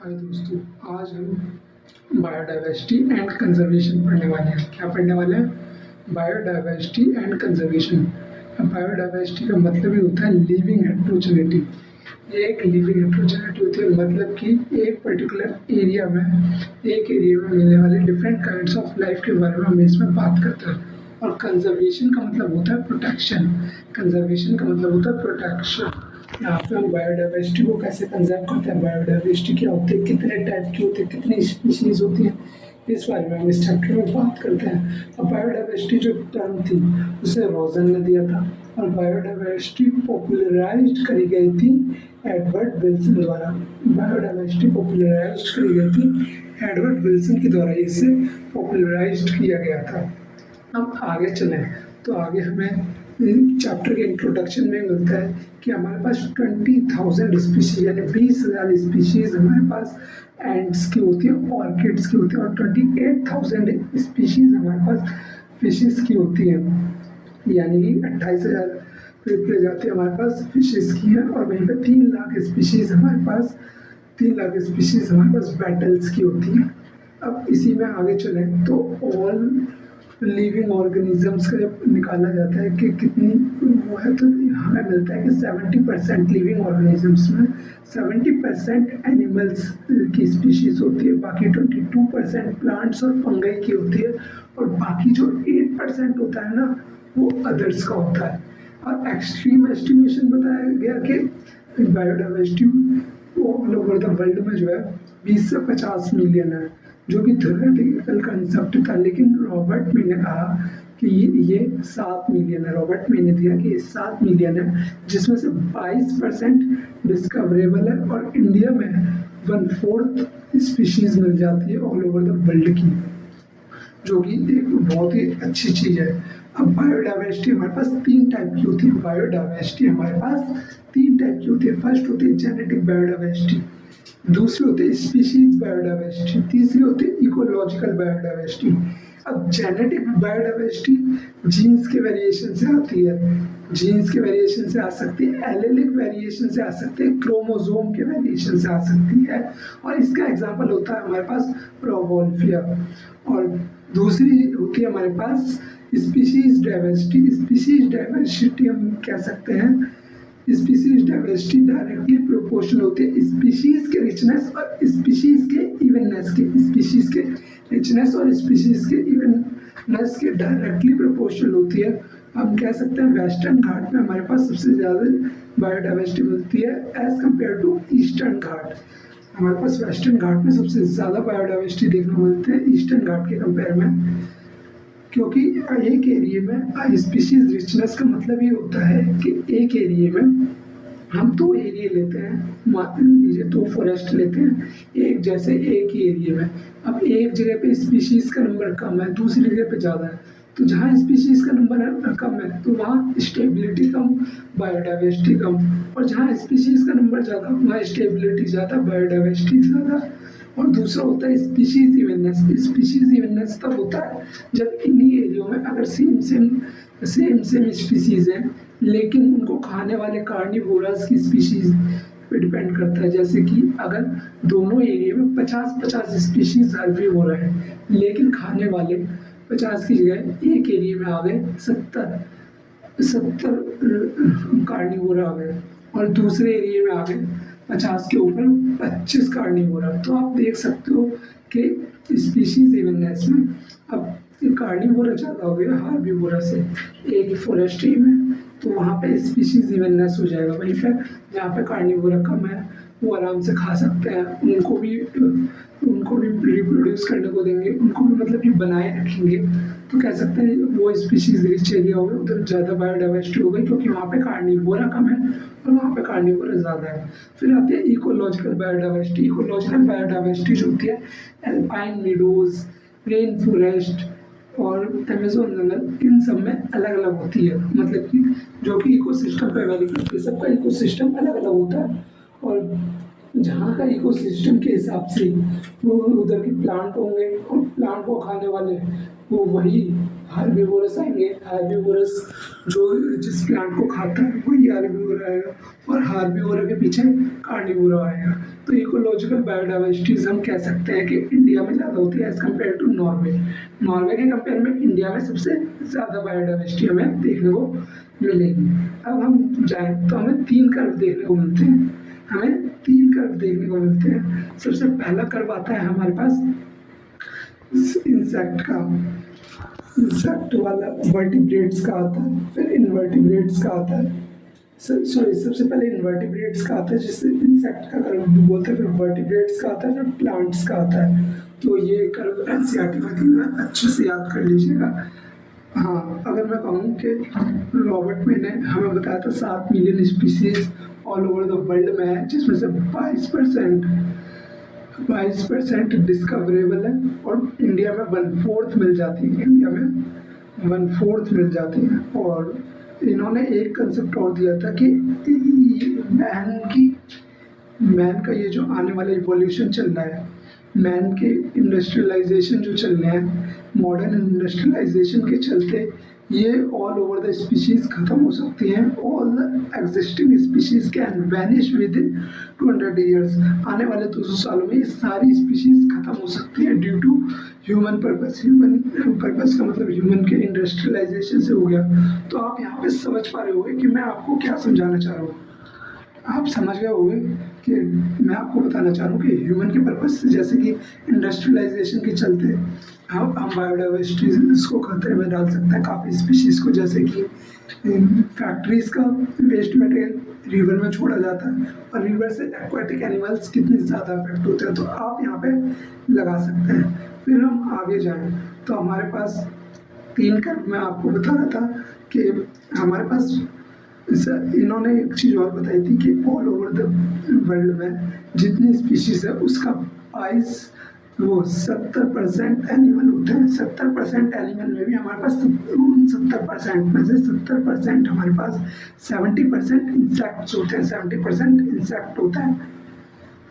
हाय दोस्तों, आज हम बायोडाइवर्सिटी एंड कंजर्वेशन पढ़ने वाले हैं। क्या पढ़ने वाले हैं? Biodiversity and conservation. बायोडाइवर्सिटी का मतलब ही होता है लिविंग हेट्रोजेनिटी। ये एक लिविंग हेट्रोजेनिटी होती है, मतलब कि एक पर्टिकुलर एरिया में मिलने वाले डिफरेंट काइंड्स ऑफ लाइफ के बारे में हम इसमें बात करते हैं। और कंजर्वेशन का मतलब होता है प्रोटेक्शन। कंजर्वेशन का मतलब होता है प्रोटेक्शन। यहाँ पे हम बायोडाइवर्सिटी को कैसे कंजर्व करते हैं, बायोडाइवर्सिटी क्या होती है, कितने टाइप की होती है, कितनी स्पीशीज होती है, इस बारे में हम इस चैप्टर में बात करते हैं। अब बायोडाइवर्सिटी जो टर्म थी उसे रोजन ने दिया था और बायोडाइवर्सिटी पॉपुलराइज करी गई थी एडवर्ड विल्सन द्वारा। बायोडाइवर्सिटी पॉपुलराइज करी गई थी एडवर्ड विल्सन के द्वारा, इसे पॉपुलराइज किया गया था। अब आगे चलें तो आगे हमें चैप्टर के इंट्रोडक्शन में मिलता है कि हमारे पास 20,000 स्पीशीज यानी 20,000 स्पीशीज हमारे पास एंड्स की होती है, ऑर्किड्स की होती है, और 28,000 स्पीशीज हमारे पास फिशेस की होती है, यानी 28,000 प्रजाति हमारे पास फिशेस की है। और वहीं पे 3 लाख स्पीशीज हमारे पास बैटल्स की होती है। अब इसी में आगे चलें तो ऑल लिविंग ऑर्गेनिजम्स का जब निकाला जाता है कि कितनी वो है, तो हमें मिलता है कि 70% लिविंग ऑर्गेनिजम्स में 70% एनिमल्स की स्पीशीज होती है, बाकी 22% प्लांट्स और फंगाई की होती है, और बाकी जो 8% होता है ना वो अदर्स का होता है। और एक्सट्रीम एस्टिमेशन बताया गया कि biodiversity all over the world में जो है 20 से 50 मिलियन है, जो कि थ्योरेटिकल कंसेप्ट था, लेकिन रॉबर्ट मे ने कहा कि ये 7 मिलियन है। रॉबर्ट मे ने दिया कि 7 मिलियन है, जिसमें से 22% डिस्कवरेबल है, और इंडिया में 1/4 स्पीशीज मिल जाती है ऑल ओवर द वर्ल्ड की, जो कि एक बहुत ही अच्छी चीज़ है। अब बायोडाइवर्सिटी हमारे पास 3 टाइप की होती है। बायोडाइवर्सिटी हमारे पास 3 टाइप की होती है। फर्स्ट होती है जेनेटिक बायोडाइवर्सिटी, दूसरी होती है स्पीशीज बायोडाइवर्सिटी, तीसरी होती है इकोलॉजिकल बायोडाइवर्सिटी। अब जेनेटिक बायोडाइवर्सिटी जीन्स के वेरिएशन से आती है, जीन्स के वेरिएशन से आ सकती है, एलेलिक वेरिएशन से आ सकती है, क्रोमोसोम के वेरिएशन से आ सकती है, और इसका एग्जांपल होता है हमारे पास प्रोवोल्फिया। और दूसरी होती है हमारे पास स्पीशीज डाइवर्सिटी। स्पीशीज डाइवर्सिटी हम कह सकते हैं, स्पीशीज डाइवर्सिटी डायरेक्टली प्रोपोर्शनल होती है स्पीशीज के रिचनेस और स्पीशीज के इवननेस के, स्पीशीज के रिचनेस और स्पीशीज के इवननेस के डायरेक्टली प्रोपोर्शनल होती है। हम कह सकते हैं वेस्टर्न घाट में हमारे पास सबसे ज़्यादा बायोडाइवर्सिटी मिलती है एज कम्पेयर टू ईस्टर्न घाट। हमारे पास वेस्टर्न घाट में सबसे ज़्यादा बायोडाइवर्सिटी देखने को मिलती है ईस्टर्न घाट के कंपेयर में, क्योंकि एक एरिया में स्पीशीज रिचनेस का मतलब ये होता है कि एक एरिया में हम 2 एरिया लेते हैं, मान लीजिए 2 फॉरेस्ट लेते हैं एक जैसे एक ही एरिया में। अब एक जगह पे स्पीशीज का नंबर कम है, दूसरी जगह पे ज़्यादा है, तो जहाँ स्पीशीज का नंबर कम है तो वहाँ स्टेबिलिटी कम, बायोडाइवर्सिटी कम, और जहाँ स्पीशीज का नंबर ज़्यादा वहाँ स्टेबिलिटी ज़्यादा, बायोडाइवर्सिटी ज़्यादा। और दूसरा होता है स्पीशीज इवननेस। स्पीशीज इवननेस तब होता है जब इन्हीं एरियो में अगर सेम स्पीशीज हैं, लेकिन उनको खाने वाले कार्निवोरस की स्पीशीज पे डिपेंड करता है। जैसे कि अगर दोनों एरिया में 50-50 स्पीशीज हर्बीवोर है, लेकिन खाने वाले 50 की जगह एक एरिया में आ गए 70 कार्निवोरा आ गए, और दूसरे एरिया में आ गए 50 के ऊपर 25 कार्निवोरा। तो आप देख सकते हो कि स्पीशीज इवननेस में अब कार्निवोरा ज़्यादा हो गया हार्बीवोरा से एक फॉरेस्ट में, तो वहाँ पे स्पीशीज इवननेस हो जाएगा। वहीं पे जहाँ पे कार्निवोरा कम है वो आराम से खा सकते हैं, उनको भी रिप्रोड्यूस करने को देंगे, उनको भी मतलब कि बनाए रखेंगे। तो कह सकते हैं वो स्पीशीज रिच एरिया हो गया, उधर ज़्यादा बायोडाइवर्सिटी हो गई, क्योंकि वहाँ पे कार्निवोरा कम है और वहाँ पे कार्निवोरा ज़्यादा है। फिर आती है इकोलॉजिकल बायोडाइवर्सिटी। इकोलॉजिकल बायोडाइवर्सिटी जो होती है एल्पाइन मीडोज, रेन फॉरेस्ट और अमेज़न जंगल, इन सब में अलग अलग होती है, मतलब कि जो कि इकोसिस्टम पे वैरी करती है। सबका इकोसिस्टम अलग अलग होता है, और जहाँ का इकोसिस्टम के हिसाब से वो उधर के प्लांट होंगे, और प्लांट को खाने वाले वो वही हर्बीवोरस आएंगे। हर्बीवोरस जो जिस प्लांट को खाता है वही हर्बीवोरा आएगा, और हर्बीवोरा के पीछे कार्निवोरा आएगा। तो इकोलॉजिकल बायोडाइवर्सिटीज हम कह सकते हैं कि इंडिया में ज़्यादा होती है as compare to Norway. Norway के कंपेयर में इंडिया में सबसे ज़्यादा बायोडाइवर्सिटी हमें देखने को मिलेगी। अब हम जाएँ तो हमें 3 कर्व देखने को मिलते हैं। हमें 3 कर्व देखने को मिलते हैं। सबसे पहला कर्व आता है हमारे पास इंसेक्ट का, इंसेक्ट वाला वर्टिब्रेट्स का आता है, फिर इनवर्टिब्रेट्स का आता है। सॉरी, सबसे पहले इनवर्टिब्रेट्स का आता है जिससे इंसेक्ट का कर्व बोलते हैं, फिर वर्टिब्रेट्स का आता है, फिर प्लांट्स का आता है। तो ये कर्व एनसीईआरटी में अच्छे से याद कर लीजिएगा। हाँ, अगर मैं कहूँ कि रॉबर्ट में ने हमें बताया था 7 million species all over the world में है, जिसमें से 22% डिस्कवरेबल है, और इंडिया में 1/4 मिल जाती है। इंडिया में 1/4 मिल जाती है। और इन्होंने एक कंसेप्ट और दिया था कि मैन का ये जो आने वाला इवोल्यूशन चल रहा है, मैन के इंडस्ट्रियलाइजेशन जो चल रहे हैं, मॉडर्न इंडस्ट्रियलाइजेशन के चलते ये ऑल ओवर द स्पीशीज खत्म हो सकती हैं। All the existing species can vanish with in 200 years. आने वाले 200 सालों में ये सारी स्पीशीज खत्म हो सकती हैं due to human purpose. Human purpose का मतलब ह्यूमन के इंडस्ट्रियलाइजेशन से हो गया। तो आप यहाँ पे समझ पा रहे होंगे कि मैं आपको क्या समझाना चाह रहा हूँ। आप समझ गए होंगे कि मैं आपको बताना चाह रहा हूँ कि ह्यूमन के पर्पस से, जैसे कि इंडस्ट्रियलाइजेशन के चलते हम बायोडाइवर्सिटी को खतरे में डाल सकते हैं काफ़ी स्पीशीज़ को, जैसे कि फैक्ट्रीज का वेस्ट मटेरियल रिवर में छोड़ा जाता है, और रिवर से एक्वाटिक एनिमल्स कितने ज़्यादा अफेक्ट होते हैं। तो आप यहाँ पे लगा सकते हैं। फिर हम आगे जाएं तो हमारे पास 3 कर्व में आपको बता रहा था कि हमारे पास इन्होंने एक चीज़ और बताई थी कि ऑल ओवर द वर्ल्ड में जितनी स्पीशीज है उसका 70% एनिमल होते हैं। 70% एनिमल में भी हमारे पास 70% में से 70% हमारे पास 70% इंसेक्ट्स होते हैं। 70% इंसेक्ट होता है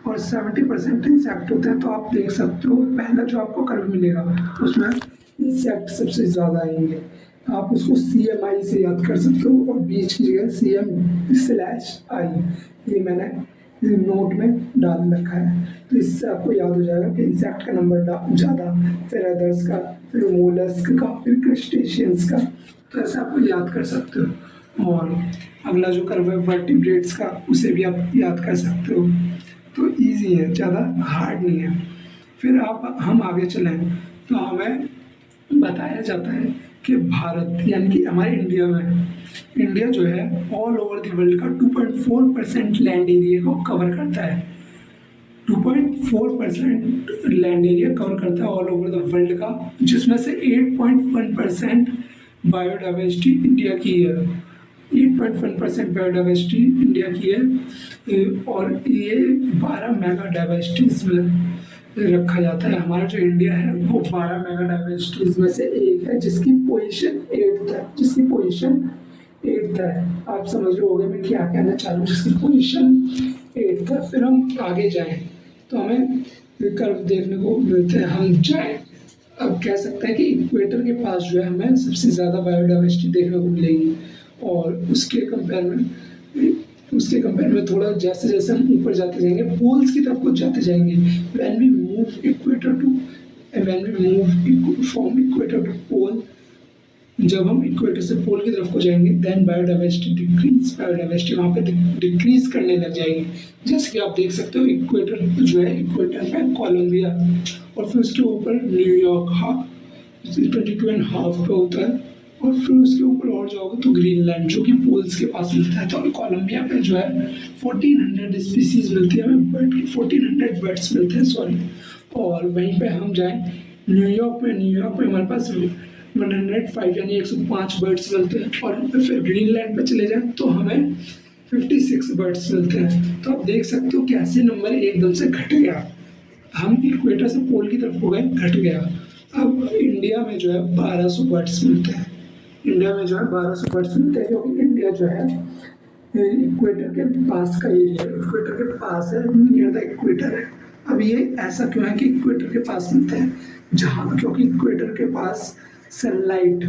और 70% इंसेक्ट होते हैं। तो आप देख सकते हो पहला जो आपको कर्व मिलेगा उसमें इंसेक्ट सबसे ज़्यादा आएंगे। आप उसको CMI से याद कर सकते हो, और बीच की जगह CM/I ये मैंने नोट में डाल रखा है। तो इससे आपको याद हो जाएगा कि इंसेक्ट का नंबर ज़्यादा, फिर अदर्स का, फिर मोलस्क का, फिर क्रस्टेशियंस का। तो ऐसे आपको याद कर सकते हो। और अगला जो कर्व है वर्टिब्रेट्स का, उसे भी आप याद कर सकते हो। तो ईजी है, ज़्यादा हार्ड नहीं है। फिर हम आगे चलें तो हमें बताया जाता है कि भारत यानी कि हमारे इंडिया जो है ऑल ओवर द वर्ल्ड का 2.4% लैंड एरिया को कवर करता है। 2.4% लैंड एरिया कवर करता है ऑल ओवर द वर्ल्ड का, जिसमें से 8.1% बायोडाइवर्सिटी इंडिया की है। 8.1% बायोडाइवर्सिटी इंडिया की है, और ये 12 मेगा डाइवर्सिटीज में रखा जाता है। हमारा जो इंडिया है वो 12 मेगा डाइवर्सिटीज में से एक है, जिसकी पोजीशन 8th है। आप समझ रहे होंगे मैं क्या कहना चाह रहा हूँ, जिसकी पोजीशन 8th है। फिर हम आगे जाएं तो हमें कर्व देखने को मिलते हैं। हम जाएं अब कह सकते हैं कि इक्वेटर के पास जो है हमें सबसे ज़्यादा बायोडाइवर्सिटी देखने को मिलेगी, और उसके कंपेयर में थोड़ा जैसे जैसे हम ऊपर जाते जाएंगे, पोल्स की तरफ कुछ जाते जाएंगे। When we move from equator to pole, जब हम इक्वेटर से पोल की तरफ को जाएंगे, देन बायोडाइवर्सिटी वहाँ पे डिक्रीज करने लग जाएगी। जैसे कि आप देख सकते हो इक्वेटर पे कोलंबिया, और फिर उसके ऊपर न्यूयॉर्क 22.5 पे होता है, और फिर उसके ऊपर और जाओगे तो ग्रीनलैंड जो कि पोल्स के पास मिलता है। तो कोलंबिया पे जो है 1400 स्पीसीज मिलती है हमें, 1400 बर्ड्स मिलते हैं, सॉरी। और वहीं पे हम जाएं न्यूयॉर्क में हमारे पास 105 यानी 105 बर्ड्स मिलते हैं, और फिर ग्रीनलैंड पे चले जाएं तो हमें 56 बर्ड्स मिलते हैं। तो आप देख सकते हो कैसे नंबर एकदम से घट गया। हम इक्वेटर से पोल की तरफ हो गए, घट गया। अब इंडिया में जो है 1200 बर्ड्स मिलते हैं। क्योंकि इंडिया जो है इक्वेटर के पास का एरिया, इक्वेटर के पास है, नियर द इक्वेटर है। अब ये ऐसा क्यों है कि इक्वेटर के पास मिलते हैं? क्योंकि इक्वेटर के पास सनलाइट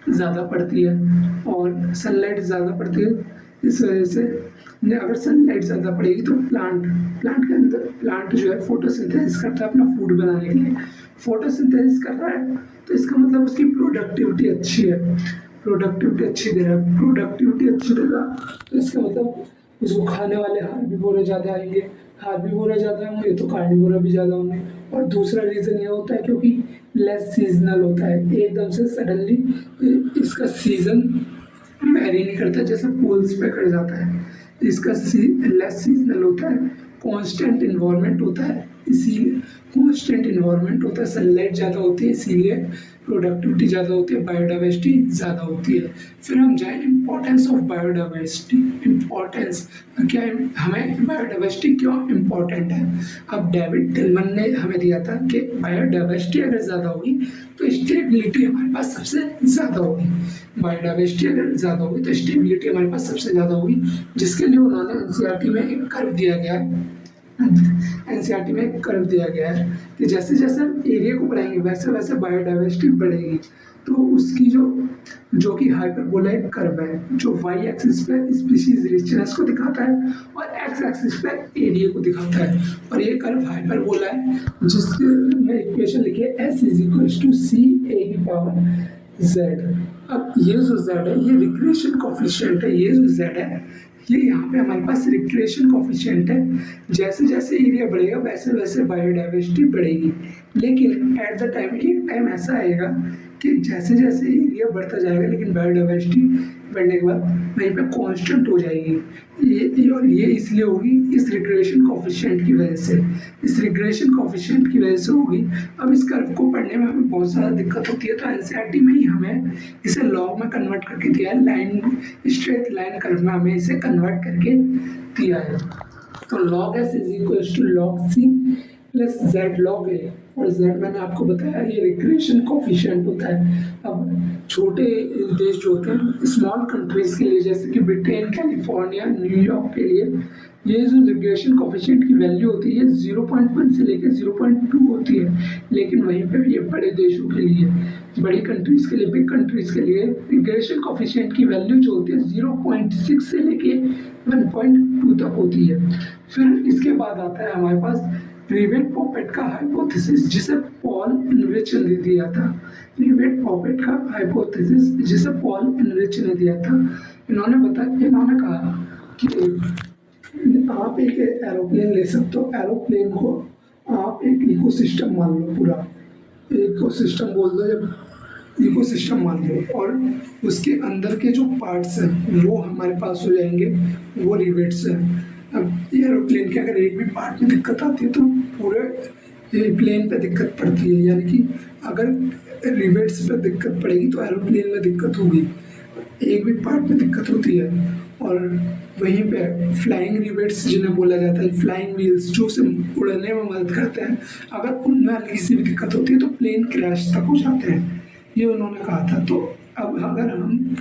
ज़्यादा पड़ती है, और सनलाइट ज़्यादा पड़ती है इस वजह से अगर सनलाइट ज़्यादा पड़ेगी तो प्लांट के अंदर प्लांट जो है फोटोसिंथेसिस करता है अपना फूड बनाने के लिए। फोटोसिंथेसिस कर रहा है तो इसका मतलब उसकी प्रोडक्टिविटी अच्छी है, प्रोडक्टिविटी अच्छी दे रहा है, प्रोडक्टिविटी अच्छी देगा तो इसका मतलब उसको खाने वाले हार्बिवोर ज़्यादा आएंगे, हार्बिवोर ज़्यादा होंगे तो कार्निवोर भी ज़्यादा होंगे। और दूसरा रीज़न ये होता है क्योंकि लेस सीजनल होता है, एकदम से सडनली इसका सीज़न वेरी नहीं करता जैसे पोल्स पे कर जाता है, इसका लेस सीजनल होता है, कांस्टेंट इन्वायरमेंट होता है, इसीलिए कांस्टेंट इन्वायरमेंट होता है, सनलाइट ज़्यादा होती है इसीलिए प्रोडक्टिविटी ज़्यादा होती है, बायोडाइवर्सिटी ज़्यादा होती है। फिर हम जाएँ इम्पोर्टेंस ऑफ बायोडाइवर्सिटी। इम्पोर्टेंस क्या है, हमें बायोडाइवर्सिटी क्यों इम्पोर्टेंट है। अब डेविड टिलमन ने हमें दिया था कि बायोडाइवर्सिटी अगर ज़्यादा होगी तो स्टेबिलिटी हमारे पास सबसे ज़्यादा होगी, बायोडाइवर्सिटी अगर ज़्यादा होगी तो स्टेबिलिटी हमारे पास सबसे ज़्यादा होगी, जिसके लिए उन्होंने एनसीईआरटी में एक कर्व दिया गया है। एनसीईआरटी में एक कर्व दिया गया है कि जैसे जैसे हम एरिया को बढ़ाएंगे वैसे वैसे बायोडाइवर्सिटी बढ़ेगी। तो उसकी जो कि हाइपरबोलाइक कर्व है, जो वाई एक्सिस पे स्पीशीज रिचनेस को दिखाता है और एक्स एक्सिस पे एरिया को दिखाता है, और ये कर्व हाइपरबोला है जिसके में इक्वेशन लिखिए s इज इक्वल टू सी ए की पावर z। अब ये जो z है ये रिक्रिएशन कोफिशिएंट है, ये जो z है ये यहाँ पे हमारे पास रिक्रिएशन कोफिशिएंट है। जैसे जैसे एरिया बढ़ेगा वैसे वैसे बायोडाइवर्सिटी बढ़ेगी, लेकिन एट द टाइम ऐसा आएगा कि जैसे जैसे एरिया बढ़ता जाएगा लेकिन बायोडाइवर्सिटी बढ़ने के बाद वहीं पे कांस्टेंट हो जाएगी। ये इसलिए होगी इस रिग्रेशन कोफिशिएंट की वजह से, इस रिग्रेशन कोफिशिएंट की वजह से होगी। अब इस कर्व को पढ़ने में हमें बहुत ज़्यादा दिक्कत होती है, तो एनसीईआरटी में ही हमें इसे लॉग में कन्वर्ट करके दिया है, लाइन स्ट्रेट लाइन कर्व में हमें इसे कन्वर्ट करके दिया है। तो log S is equal to log C plus Z log A, और जेड मैंने आपको बताया ये रिग्रेशन कोफिशिएंट होता है। अब छोटे देश जो होते हैं स्मॉल कंट्रीज के लिए जैसे कि ब्रिटेन, कैलिफोर्निया, न्यूयॉर्क के लिए ये जो रिग्रेशन कोफिशिएंट की वैल्यू होती है 0.1 से लेकर 0.2 होती है, लेकिन वहीं पर ये बड़े देशों के लिए, बड़ी कंट्रीज के लिए, बिग कंट्रीज के लिए रिग्रेशन कोफिशिएंट की वैल्यू जो होती है 0.6 से लेके 1.2 तक होती है। फिर इसके बाद आता है हमारे पास रीवेट-पॉपेट का हाइपोथेसिस जिसे पॉल इनरिच ने दिया था। रीवेट-पॉपेट का हाइपोथेसिस जिसे पॉल इनरिच ने दिया था। इन्होंने कहा कि आप एक एरोप्लेन ले सकते हो, एरोप्लेन को आप एक इकोसिस्टम मान लो, पूरा इकोसिस्टम बोल दो, जब इकोसिस्टम मान लो, और उसके अंदर के जो पार्ट्स हैं वो हमारे पास हो जाएंगे, वो रिवेट्स हैं। अब एरोप्लेन के अगर एक भी पार्ट में दिक्कत आती है तो पूरे प्लेन पे दिक्कत पड़ती है, यानी कि अगर रिवेट्स पे दिक्कत पड़ेगी तो एरोप्लेन में दिक्कत होगी, एक भी पार्ट में दिक्कत होती है। और वहीं पे फ्लाइंग रिवेट्स जिन्हें बोला जाता है, फ्लाइंग व्हील्स जो उसे उड़ने में मदद करते हैं, अगर उनमें हल्की सी भी दिक्कत होती है तो प्लेन क्रैश तक हो जाते हैं, ये उन्होंने कहा था। तो अब अगर हम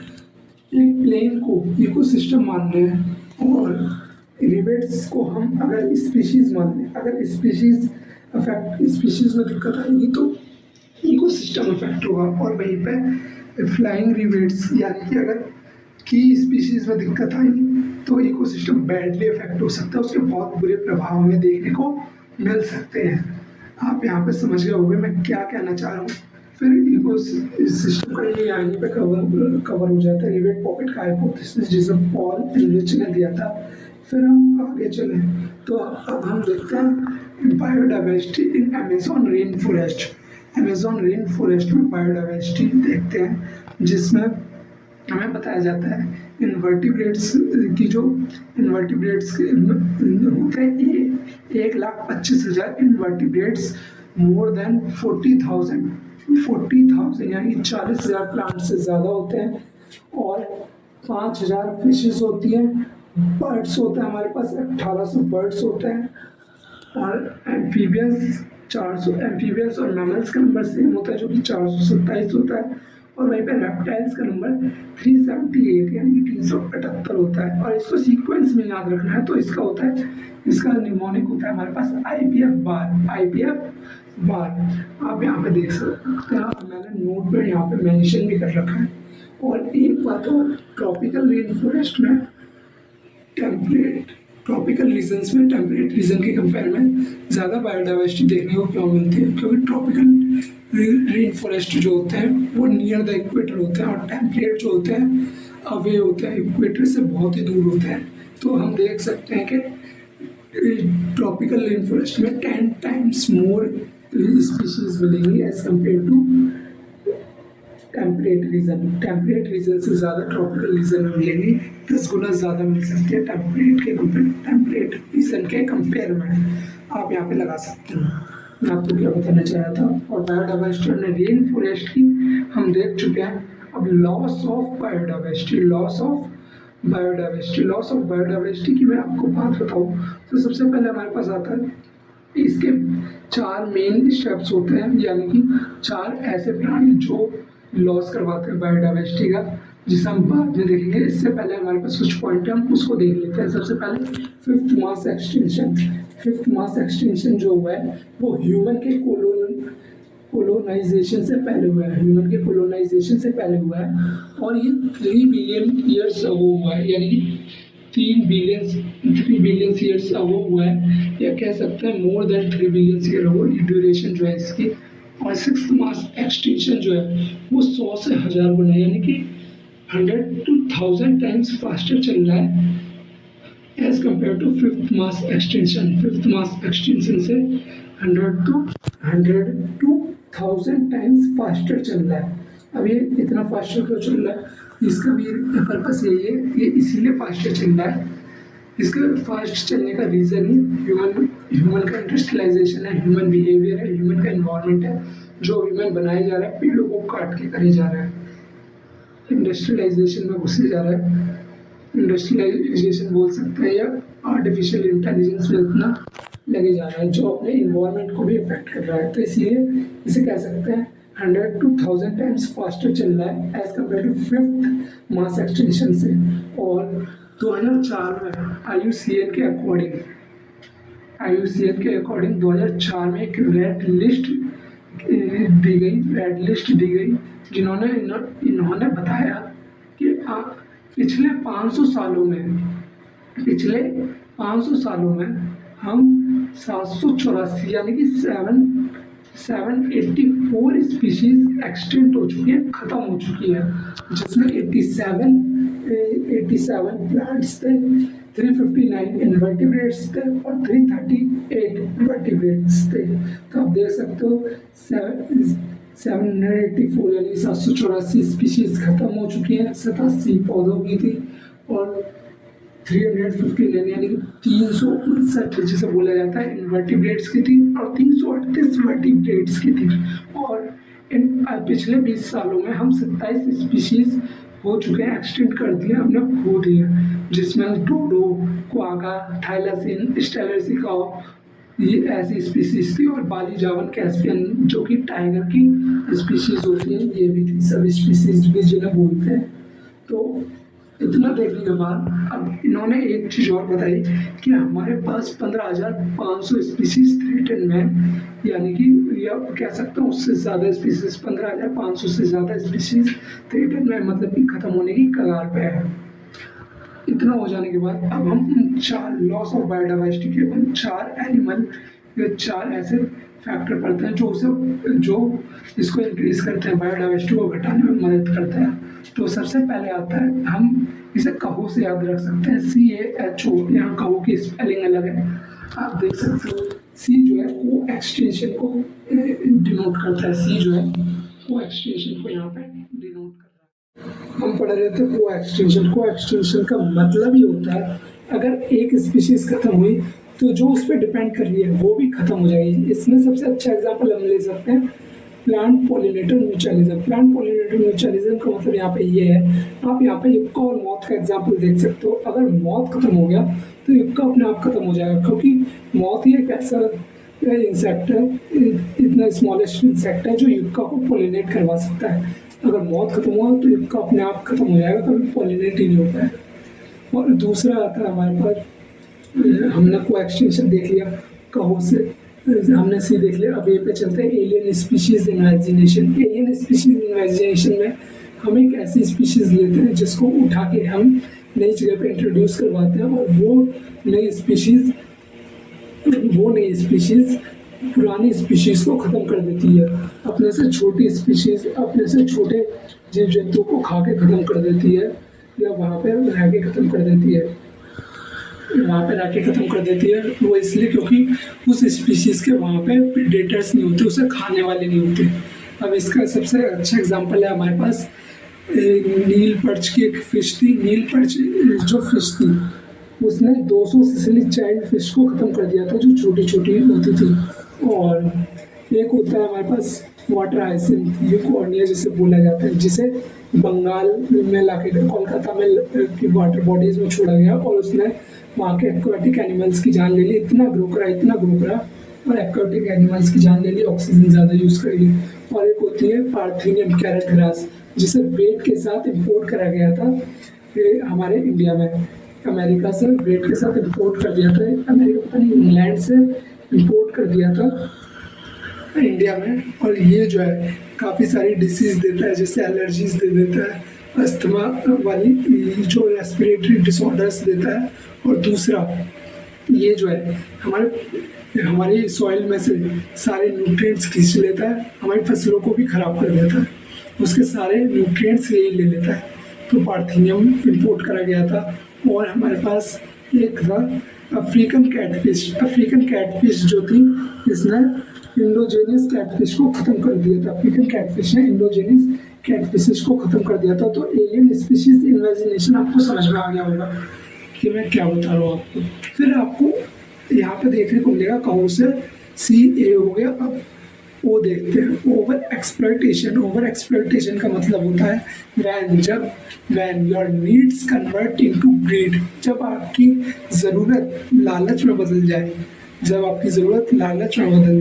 एक प्लेन को इकोसिस्टम मान रहे हैं और रिवेट्स को हम अगर स्पीशीज मान लें, अगर स्पीशीज में दिक्कत आएगी तो इकोसिस्टम इफेक्ट होगा, और वहीं पे फ्लाइंग रिवेट्स यानी कि अगर की स्पीशीज में दिक्कत आई तो इकोसिस्टम बैडली इफेक्ट हो सकता है, उसके बहुत बुरे प्रभाव हमें देखने को मिल सकते हैं। आप यहाँ पे समझ गए होंगे मैं क्या कहना चाह रहा हूँ। फिर इकोसिस्टम का ये यहाँ पे कवर हो जाता है रीवेट-पॉपेट का हाइपोथेसिस जिसे पॉल इनरिच ने दिया था। फिर हम आगे चलें तो अब हम देखते हैं बायोडाइवर्सिटी इन Amazon rain forest. Amazon rain forest में बायोडाइवर्सिटी देखते हैं, जिसमें हमें बताया जाता है इनवर्टिब्रेट्स की, जो इनवर्टिब्रेट्स होते हैं 1,25,000 इनवर्टिब्रेट्स, मोर देन 40,000 यानी 40,000 प्लांट से ज़्यादा होते हैं, और 5,000 फिशेस होती हैं, बर्ड्स होते हैं हमारे पास 1,800 बर्ड्स होते हैं, और एम्फीबियंस 400, एम्फीबियंस और मैमल्स का नंबर सेम होता है जो कि 427 होता है, और वहीं पे रेप्टाइल्स का नंबर 378 यानी कि 378 होता है। और इसको सीक्वेंस में याद रखना है, तो इसका होता है, इसका निमोनिक होता है हमारे पास IPF बार, IPF बार। आप यहाँ पे देख सकते हैं, मैंने नोट पे यहाँ पे मेंशन भी कर रखा है। और एक बात और, ट्रॉपिकल रेन फॉरेस्ट में टेम्परेट, ट्रॉपिकल रीजन्स में टेम्परेट रीजन के कंपेयर में ज़्यादा बायोडाइवर्सिटी देखने को क्यों मिलती है? क्योंकि ट्रॉपिकल रेन फॉरेस्ट जो होते हैं वो नियर द इक्वेटर होते हैं, और टेम्परेट जो होते हैं अवे होते हैं, इक्वेटर से बहुत ही दूर होते हैं। तो हम देख सकते हैं कि ट्रॉपिकल रेन फॉरेस्ट में 10 टाइम्स मोर स्पीशीज मिलेंगी as compare to temperate region से ज़्यादा ट्रॉपिकल रीजन में मिलेंगी, 10 गुना ज़्यादा मिल सकती है टेम्परेट रीजन के कंपेयर में। आप यहाँ पे लगा सकते हैं। मैं आपको क्या बताना चाह रहा था। और बायोडाइवर्सिटी और रेन फॉरेस्ट की हम देख चुके हैं। अब लॉस ऑफ बायोडाइवर्सिटी की मैं आपको बात बताऊँ तो सबसे पहले हमारे पास आता है, इसके 4 मेन स्टेप्स होते हैं, यानी कि 4 ऐसे प्राणी जो लॉस करवाते हैं बायोडाइवर्सिटी का, जिसे हम बाद में देखेंगे। इससे पहले हमारे पास कुछ पॉइंट है, हम उसको देख लेते हैं। सबसे पहले फिफ्थ मास एक्सटिंक्शन जो हुआ है वो ह्यूमन के कोलोनाइजेशन से पहले हुआ है, और ये 3 बिलियन ईयर्स अगो हुआ है, यानी कि 3 बिलियन ईयर्स अगो हुआ है, या कह सकते हैं more than 3 billion year ago duration जो है इसकी। और सिक्स्थ मास एक्सटिंक्शन जो है वो 100 से 1000 गुना, यानी कि 100 to 1000 टाइम्स फास्टर चल रहा है as compare to fifth mass extension से 100 to 1000 टाइम्स फास्टर चल रहा है। अब ये इतना फास्टर क्यों चल रहा है? इसका भी पर्पस यही है, ये इसीलिए फास्टर चल रहा है। इसका फास्ट चलने का रीज़न ही ह्यूमन का इंडस्ट्रियलाइजेशन है, ह्यूमन बिहेवियर है, ह्यूमन का एनवायरनमेंट है, जो ह्यूमन बनाए जा रहा है, पेड़ों को काट के करे जा रहा है, इंडस्ट्रियलाइजेशन में घुसे जा रहा है। इंडस्ट्रियलाइजेशन बोल सकते हैं, या आर्टिफिशियल इंटेलिजेंस में इतना लगे जा रहा है जो अपने इन्वायरमेंट को भी इफेक्ट कर रहा है। तो इसीलिए इसे कह सकते हैं 100 to 1000 टाइम्स फास्टर चल रहा है as compare to fifth mass extension से। और 2004 में IUCN के अकॉर्डिंग 2004 में एक रेड लिस्ट दी गई, जिन्होंने इन्होंने बताया कि पिछले 500 सालों में हम 784 यानी कि 784 स्पीशीज एक्सटिंक्ट हो चुकी है, खत्म हो चुकी है, जिसमें 87 प्लांट्स थे, 359 इनवर्टिब्रेट्स थे और 338 वर्टिब्रेट्स थे। तो आप देख सकते हो 784 यानी 784 स्पीशीज खत्म हो चुकी हैं, 87 पौधों की थी, और 359 यानी कि 359 जिसे बोला जाता है इनवर्टिब्रेट्स की थी, और 338 वर्टिब्रेट्स की थी। और इन पिछले 20 सालों में हम 27 स्पीशीज हो चुके हैं, एक्सटिंक्ट कर दिया हमने, खो दिया, जिसमें डोडो, क्वागा, थाइलासिन, स्टेलर्सिका, ये ऐसी स्पीशीज थी, और बाली जावन कैस्पियन जो कि टाइगर की स्पीशीज होती है, ये भी थी, सब स्पीशीज भी जिन्हें बोलते हैं। तो इतना देखने के बाद अब इन्होंने एक चीज़ और बताई कि हमारे पास 15,500 स्पीशीज थ्रेटन में, यानी कि या कह सकता हूँ उससे ज़्यादा स्पीशीज, 15,500 से ज़्यादा स्पीशीज थ्रेटन में, मतलब कि ख़त्म होने की कगार पे है। इतना हो जाने के बाद अब हम 4 लॉस ऑफ बायोडाइवर्सिटी के उन 4 एनिमल या 4 ऐसे फैक्टर पड़ते हैं जो इसको इंक्रीज करते हैं, बायोडाइवर्सिटी को घटाने में मदद करते हैं। तो सबसे पहले आता है, हम इसे कहो से याद रख सकते हैं, CAHO, यहाँ कहो की स्पेलिंग अलग है, आप देख सकते हो। C जो है को एक्सटेंशन को डिनोट करता है, C जो है को एक्सटेंशन को यहाँ पे डिनोट करता है। हम पढ़ रहे थे को एक्सटेंशन का मतलब ही होता है अगर एक स्पीशीज खत्म हुई तो जो उस पर डिपेंड कर रही है वो भी खत्म हो जाएगी। इसमें सबसे अच्छा एग्जाम्पल हम ले सकते हैं plant pollinator mutualism. Plant pollinator mutualism का मतलब यहाँ पे ये है, आप यहाँ पे युक्का और मॉथ का एग्जाम्पल देख सकते हो। अगर मॉथ खत्म हो गया तो युक्का अपने आप खत्म हो जाएगा, क्योंकि मॉथ ही एक ऐसा इंसेक्ट है, इतना स्मॉलेस्ट इंसेक्ट है जो युक्का को पॉलिनेट करवा सकता है। अगर मौत खत्म हुआ तो एक का अपने आप खत्म हो जाएगा, कभी पॉलिनेट ही नहीं हो पाएगा। और दूसरा आता है हमारे पास, हमने को एक्सटेंशन देख लिया कहो से, हमने सी देख लिया। अब ये पे चलते हैं alien species imagination. Alien species imagination में हम एक ऐसी स्पीशीज लेते हैं जिसको उठा के हम नई जगह पे इंट्रोड्यूस करवाते हैं, और वो नई स्पीशीज पुरानी स्पीशीज को ख़त्म कर देती है। अपने से छोटी स्पीशीज, अपने से छोटे जीव जंतु को खा के ख़त्म कर देती है, या वहाँ पे रह के ख़त्म कर देती है। वो इसलिए क्योंकि उस स्पीशीज़ के वहाँ पे प्रेडेटर्स नहीं होते, उसे खाने वाले नहीं होते। अब इसका सबसे अच्छा एग्जांपल है हमारे पास नील पर्च की एक फ़िश थी। नील पर्च जो फ़िश थी उसने 200 सिसिली चाइल्ड फिश को ख़त्म कर दिया था, जो छोटी छोटी होती थी। और एक होता है हमारे पास वाटर हाइसिंथ यूकोर्निया जिसे बोला जाता है, जिसे बंगाल में लाके कोलकाता में की वाटर बॉडीज़ में छोड़ा गया, और उसने वहाँ के एक्वाटिक एनिमल्स की जान ले ली। इतना ग्रो करा और एक्वाटिक एनिमल्स की जान ले ली, ऑक्सीजन ज़्यादा यूज़ कर ली। और एक होती है पार्थेनियम कैरेट ग्रास, जिसे बेट के साथ इम्पोर्ट करा गया था हमारे इंडिया में। अमेरिका से बेट के साथ इम्पोर्ट कर दिया था, अमेरिका पता नहीं इंग्लैंड से इम्पोर्ट कर दिया था इंडिया में। और ये जो है काफ़ी सारी डिसीज़ देता है, जैसे एलर्जीज दे देता है, अस्थमा वाली जो रेस्पिरेटरी डिसऑर्डर्स देता है। और दूसरा ये जो है हमारी सॉइल में से सारे न्यूट्रिएंट्स खींच लेता है, हमारी फसलों को भी ख़राब कर देता है, उसके सारे न्यूट्रिएंट्स यही ले लेता है। तो पार्थेनियम इम्पोर्ट करा गया था। और हमारे पास एक था अफ्रीकन कैटफिश जो थी, इसने इंडोजेनियस कैटफिश को ख़त्म कर दिया था। अफ्रीकन कैटफिश ने इंडोजेनियस कैटफिशेस को ख़त्म कर दिया था। तो एलियन स्पीशीज इमेजिनेशन आपको समझ में आ गया होगा कि मैं क्या बता रहा हूँ आपको। फिर आपको यहाँ पे देखने को मिलेगा कहो से CA हो गया। अब वो देखते हैं ओवर एक्सप्लॉइटेशन का मतलब होता है when your needs convert into greed, जब आपकी ज़रूरत लालच में बदल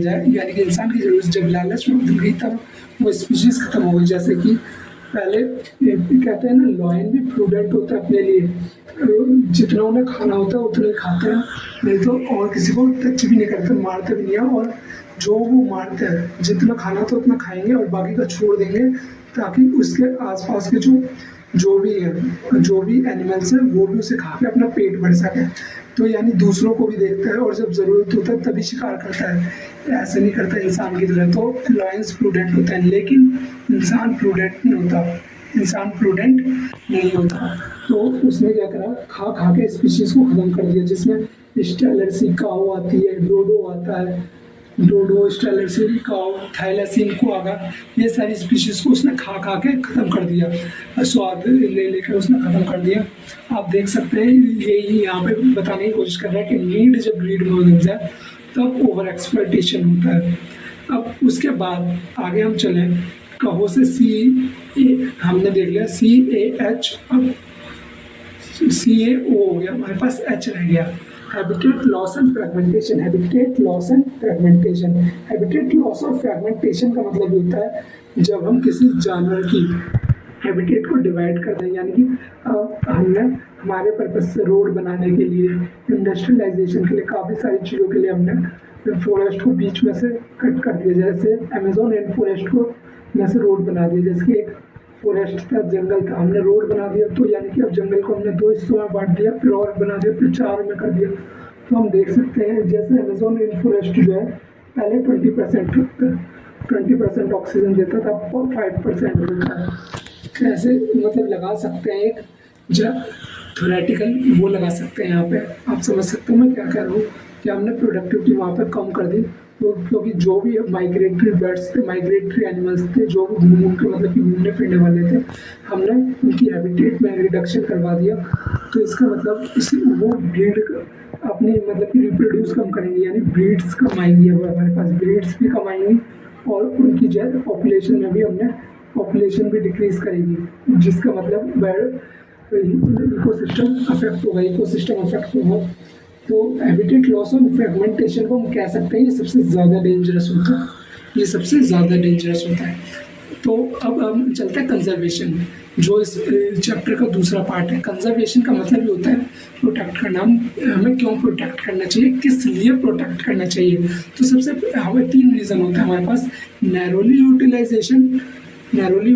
जाए, यानी कि इंसान की ज़रूरत जब लालच में बदल गई तब वो स्पीशीज़ खत्म हो गई। जैसे कि पहले कहते हैं ना, लॉयन भी प्रूडेंट होता है अपने लिए, जितना उन्हें खाना होता है उतना ही खाते हैं, नहीं तो और किसी को टच भी नहीं करते, मारते भी नहीं हैं। और जो वो मारते हैं जितना खाना तो उतना खाएंगे और बाकी का छोड़ देंगे, ताकि उसके आसपास के जो भी एनिमल्स हैं वो भी उसे खा के अपना पेट भर सके। तो यानी दूसरों को भी देखता है, और जब ज़रूरत होता है तभी शिकार करता है, ऐसे नहीं करता इंसान की तरह। तो लॉयंस प्रूडेंट होता है, लेकिन इंसान प्रूडेंट नहीं होता। तो उसने क्या करा, खा के स्पीशीज़ को ख़त्म कर दिया, जिसमें स्टेलर्सी काऊ आती है, डोडो आता है, स्टेलर्सी काऊ, थाइलासीन क्वागा, ये सारी स्पीशीज़ को उसने खा के ख़त्म कर दिया, स्वाद लेकर उसने ख़त्म कर दिया। आप देख सकते हैं यही यहाँ पे बताने की कोशिश कर रहा है कि नीड जब ग्रीड में बदल जाए तब ओवर एक्सप्लॉइटेशन होता है। अब उसके बाद आगे हम चलें, कहो से हमने देख लिया CAH, अब CAO हो गया, हमारे पास H रह गया। हैबिटेट लॉस एंड फ्रेगमेंटेशन का मतलब होता है जब हम किसी जानवर की हैबिटेट को डिवाइड कर दें, यानी कि हमने हमारे पर्पस से रोड बनाने के लिए, इंडस्ट्रियलाइजेशन के लिए, काफ़ी सारी चीज़ों के लिए हमने फॉरेस्ट को बीच में से कट कर दिया। जैसे अमेज़न रेन फॉरेस्ट को में से रोड बना दिया, जैसे कि एक फॉरेस्ट था, जंगल था, हमने रोड बना दिया, तो यानी कि अब जंगल को हमने 2 हिस्सों में बांट दिया, फिर और बना दिया, फिर 4 में कर दिया। तो हम देख सकते हैं जैसे अमेज़न रेन फॉरेस्ट जो है पहले 20% ऑक्सीजन देता था, अब 5% देता है। कैसे मतलब लगा सकते हैं एक थ्योरेटिकल वो लगा सकते हैं, यहाँ पे आप समझ सकते हो मैं क्या कह रहा हूँ, कि हमने प्रोडक्टिविटी वहाँ पर कम कर दी। तो क्योंकि जो भी माइग्रेटरी बर्ड्स थे, माइग्रेटरी एनिमल्स थे, जो भी घूम के मतलब कि घूमने फिरने वाले थे, हमने उनकी हैबिटेट में रिडक्शन करवा दिया। तो इसका मतलब वो ब्रीड अपनी मतलब कि रिप्रोड्यूस कम करेंगे, यानी ब्रीड्स कम आएंगी। अब हमारे पास ब्रीड्स भी कम आएंगी, और उनकी जो है पॉपुलेशन में भी हमने पॉपुलेशन भी डिक्रीज़ करेगी, जिसका मतलब इकोसिस्टम अफेक्ट होगा। तो हैबिटेट लॉस और फ्रेगमेंटेशन को हम कह सकते हैं ये सबसे ज़्यादा डेंजरस होता है। तो अब हम चलते हैं कंजर्वेशन में, जो इस चैप्टर का दूसरा पार्ट है। कंजर्वेशन का मतलब ये होता है प्रोटेक्ट करना। हमें क्यों प्रोटेक्ट करना चाहिए, किस लिए प्रोटेक्ट करना चाहिए। तो सबसे हमें 3 रीज़न होते हैं हमारे पास: नैरोली यूटिलाइजेशन, ब्रॉडली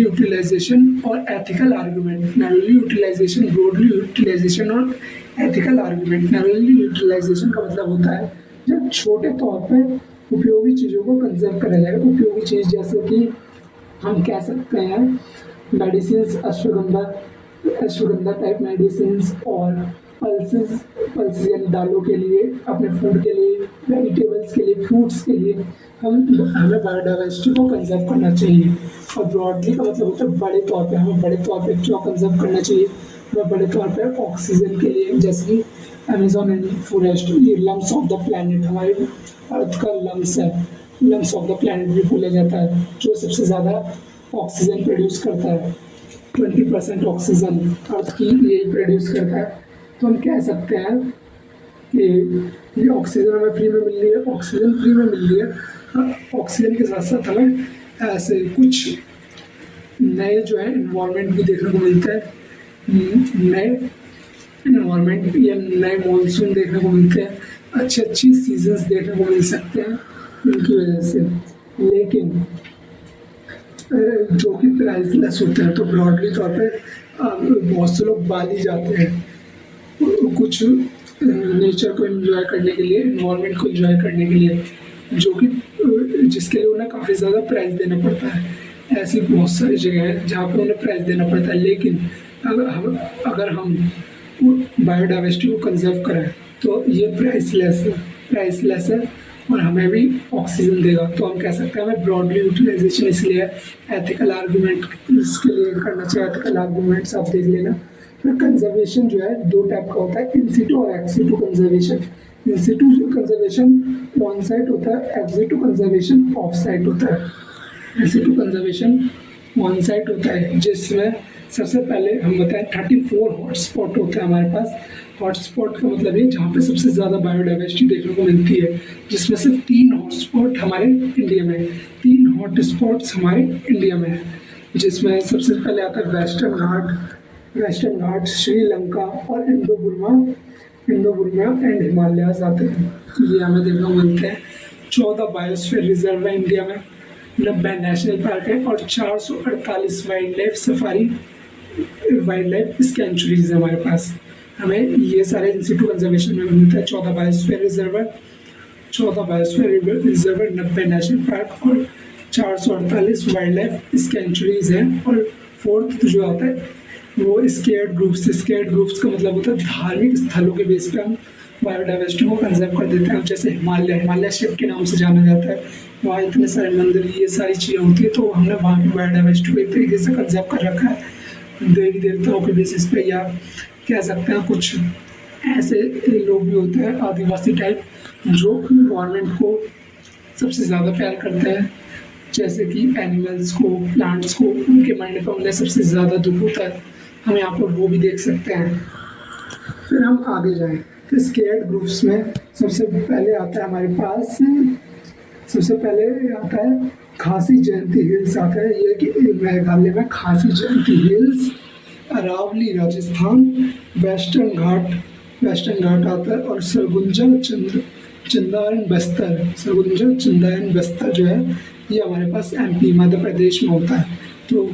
यूटिलाइजेशन और ethical argument. Narrowly utilization, broadly utilization और एथिकल आर्गूमेंट। नैरोली यूटिलाइजेशन का मतलब होता है जब छोटे तौर पर उपयोगी चीज़ों को कंजर्व करा जाएगा। उपयोगी चीज़ जैसे कि हम कह सकते हैं मेडिसिन, अश्वगंधा टाइप मेडिसिन और पल्सेस यानी दालों के लिए, अपने फूड के लिए, वेजिटेबल्स के लिए, फ्रूट्स के लिए हमें बायोडाइवर्सिटी को कंजर्व करना चाहिए। और ब्रॉडली का मतलब होता है बड़े तौर पे, हमें बड़े तौर पे क्यों कंजर्व करना चाहिए। हमें बड़े तौर पे ऑक्सीजन के लिए, जैसे कि अमेजोन एंड फॉरेस्ट, ये लंग्स ऑफ द प्लैनेट, हमारे अर्थ का लंग्स है, लंग्स ऑफ द प्लैनेट भी बोला जाता है, जो सबसे ज़्यादा ऑक्सीजन प्रोड्यूस करता है। 20% ऑक्सीजन अर्थ की ये प्रोड्यूस करता है। तो हम कह सकते हैं कि ये ऑक्सीजन हमें फ्री में मिल रही है, ऑक्सीजन फ्री में मिल रही है। ऑक्सीजन के साथ साथ हमें ऐसे कुछ नए जो है इन्वायरमेंट भी देखने को मिलता है, नए इन्वायरमेंट या नए मॉनसून देखने को मिलते हैं, अच्छी सीजन्स देखने को मिल सकते हैं इनकी वजह से। लेकिन जो कि प्राइसलेस होते हैं, तो ब्रॉडली तौर पे बहुत से लोग बाली जाते हैं कुछ नेचर को एंजॉय करने के लिए, इन्वायरमेंट को एंजॉय करने के लिए, जो कि जिसके लिए उन्हें काफ़ी ज़्यादा प्राइस देना पड़ता है। ऐसी बहुत सारी जगह है जहाँ पर उन्हें प्राइस देना पड़ता है। लेकिन अगर हम बायोडाइवर्सिटी को कंजर्व करें तो ये प्राइसलेस है और हमें भी ऑक्सीजन देगा। तो हम कह सकते हैं हमें ब्रॉडली यूटिलाइजेशन इसलिए एथिकल आर्गूमेंट इसके लिए करना चाहिए। एथिकल आर्गूमेंट्स आप देख लेना। फिर कंजर्वेशन जो है 2 टाइप का होता है, इन सिटू और ex situ conservation. In Situ conservation on site होता है, ex situ conservation of site होता है। इन सिटू कंजर्वेशन ऑन साइट होता है, जिसमें सबसे पहले हम बताएं 34 हॉटस्पॉट होते हैं हमारे पास। हॉटस्पॉट का मतलब है जहाँ पे सबसे ज़्यादा बायोडाइवर्सिटी देखने को मिलती है, जिसमें से 3 हॉटस्पॉट हमारे इंडिया में है। 3 हॉटस्पॉट्स हमारे इंडिया में है, जिसमें सबसे पहले आता है वेस्टर्न घाट, श्रीलंका और इंडो बुर्मा एंड हिमालयाज आते हैं। ये हमें देखने को मिलते हैं। 14 बायोस्फीयर रिजर्व है इंडिया में, 90 नेशनल पार्क है और 448 वाइल्ड लाइफ सेंचुरीज है हमारे पास। हमें ये सारे इंस्टीट्यूट कंजर्वेशन में मिलता है। 14 बायोस्फीयर रिजर्व, 90 नेशनल पार्क और 448 वाइल्ड लाइफ सेंचुरीज हैं। और 4th जो आता है वो स्केयर्ड ग्रुप्स का मतलब होता है धार्मिक स्थलों के बेस पे हम बायोडाइवर्सिटी को कंजर्व कर देते हैं। जैसे हिमालय शिव के नाम से जाना जाता है, वहाँ इतने सारे मंदिर, ये सारी चीज़ें होती है, तो हमने वहाँ की बायोडाइवर्सिटी को एक तरीके से कंजर्व कर रखा है देवी देवताओं के बेसिस पे। या कह सकते हैं कुछ ऐसे लोग भी होते हैं आदिवासी टाइप, जो इन्वायरमेंट को सबसे ज़्यादा प्यार करते हैं, जैसे कि एनिमल्स को, प्लांट्स को, उनके मरने पर उन्हें सबसे ज़्यादा दुख होता है। हम यहाँ पर वो भी देख सकते हैं। फिर हम आगे जाएं तो स्केयर्ड ग्रुप्स में सबसे पहले आता है हमारे पास, सबसे पहले आता है खासी जयंती हिल्स आता है। ये कि मेघालय में खासी जयंती हिल्स, अरावली राजस्थान, वेस्टर्न घाट आता है और सरगुजा चंदायन बस्तर जो है ये हमारे पास MP मध्य प्रदेश में होता है। तो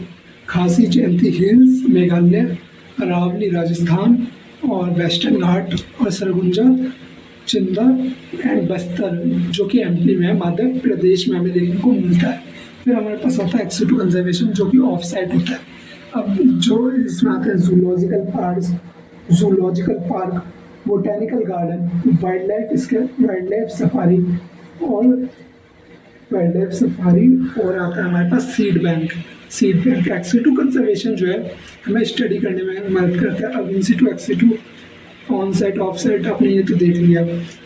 खासी जयंती हिल्स मेघालय, अरावली राजस्थान और वेस्टर्न घाट और सरगुजा चंदा एंड बस्तर जो कि MP में है, मध्य प्रदेश में हमें देखने को मिलता है। फिर हमारे पास होता है एक्सिटू कंजर्वेशन जो कि ऑफ साइट होता है। अब जो इसमें आता है zoological park, botanical garden, wild life safari और आता है हमारे पास सीड बैंक। एक्सिटू कंजर्वेशन जो है हमें स्टडी करने में मदद करता है। अब in situ ex situ on site of site आपने ये तो देख लिया,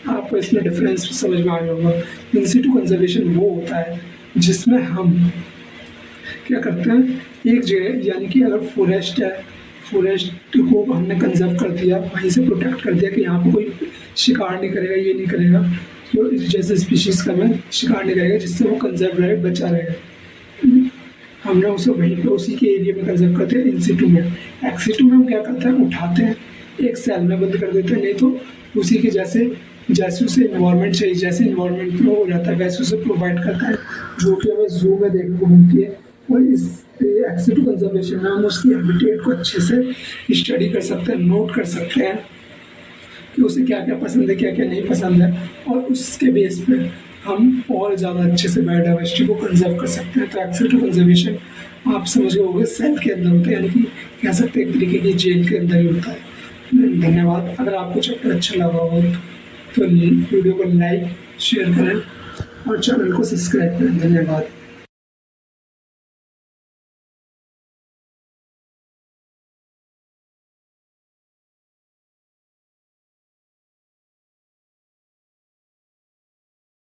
आपको इसमें डिफरेंस समझ में आ गया होगा। इंसिटू कंजर्वेशन वो होता है जिसमें हम क्या करते हैं, एक जगह यानी कि अगर फॉरेस्ट है, फॉरेस्ट को हमने कंजर्व कर दिया, वहीं से प्रोटेक्ट कर दिया कि यहाँ पर कोई शिकार नहीं करेगा, ये नहीं करेगा, तो जैसे स्पीशीज़ का मैं शिकार नहीं करेगा, जिससे वो कंजर्व रहे, बचा रहेगा। हमने उसे वहीं पे उसी के एरिया में कंजर्व करते हैं इन सिटू में। एक्स सिटू में हम क्या करते हैं, उठाते हैं एक सेल में बंद कर देते हैं, नहीं तो उसी के जैसे जैसे उसे इन्वायरमेंट चाहिए, जैसे इन्वायरमेंट में हो जाता है वैसे उसे प्रोवाइड करता है, जो कि हमें जू में देखने को मिलती है। और इस एक्स सिटू कंजर्वेशन में हम उसकी हैबिटेट को अच्छे से स्टडी कर सकते हैं, नोट कर सकते हैं कि उसे क्या क्या पसंद है, क्या क्या नहीं पसंद है, और उसके बेस पे हम और ज़्यादा अच्छे से बायोडाइवर्सिटी को कंजर्व कर सकते हैं। तो एक्स सिटू कंजर्वेशन आप समझ गए होंगे सेल के अंदर होता है, यानी कि कह सकते हैं एक तरीके की जेल के अंदर ही होता है। धन्यवाद। अगर आपको चैप्टर अच्छा लगा हो तो वीडियो को लाइक शेयर करें और चैनल को सब्सक्राइब करें। धन्यवाद।